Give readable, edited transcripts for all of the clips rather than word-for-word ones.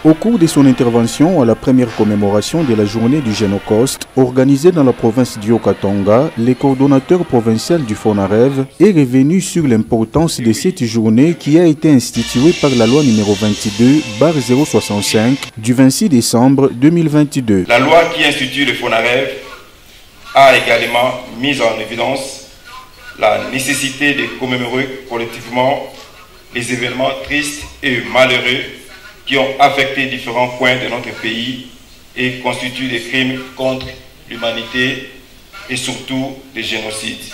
Au cours de son intervention à la première commémoration de la journée du Génocoste, organisée dans la province du Haut-Katanga, le coordonnateur provincial du FONAREV est revenu sur l'importance de cette journée qui a été instituée par la loi numéro 22/065 du 26 décembre 2022. La loi qui institue le FONAREV a également mis en évidence la nécessité de commémorer collectivement les événements tristes et malheureux qui ont affecté différents coins de notre pays et constituent des crimes contre l'humanité et surtout des génocides.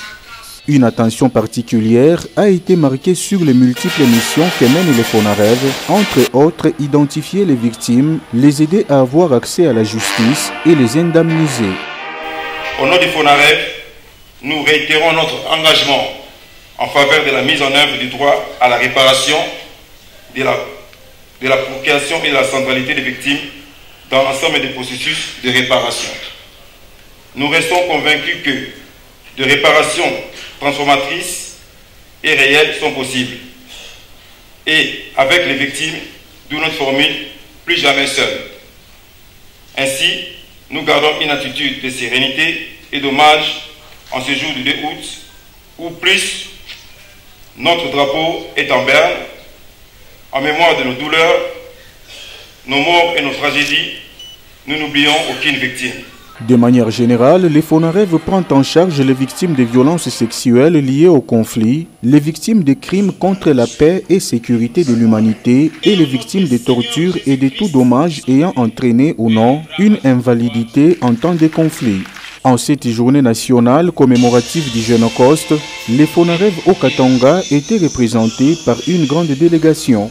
Une attention particulière a été marquée sur les multiples missions que mène le FONAREV, entre autres identifier les victimes, les aider à avoir accès à la justice et les indemniser. Au nom du FONAREV, nous réitérons notre engagement en faveur de la mise en œuvre du droit à la réparation, de la procréation et de la centralité des victimes dans l'ensemble des processus de réparation. Nous restons convaincus que de réparations transformatrices et réelles sont possibles. Et avec les victimes, d'où notre formule « plus jamais seul ». Ainsi, nous gardons une attitude de sérénité et d'hommage en ce jour du 2 août, où plus notre drapeau est en berne, en mémoire de nos douleurs, nos morts et nos tragédies, nous n'oublions aucune victime. De manière générale, le FONAREV prend en charge les victimes de violences sexuelles liées au conflit, les victimes de crimes contre la paix et sécurité de l'humanité et les victimes de tortures et de tout dommage ayant entraîné ou non une invalidité en temps de conflit. En cette journée nationale commémorative du Génocoste, le FONAREV au Katanga était représenté par une grande délégation.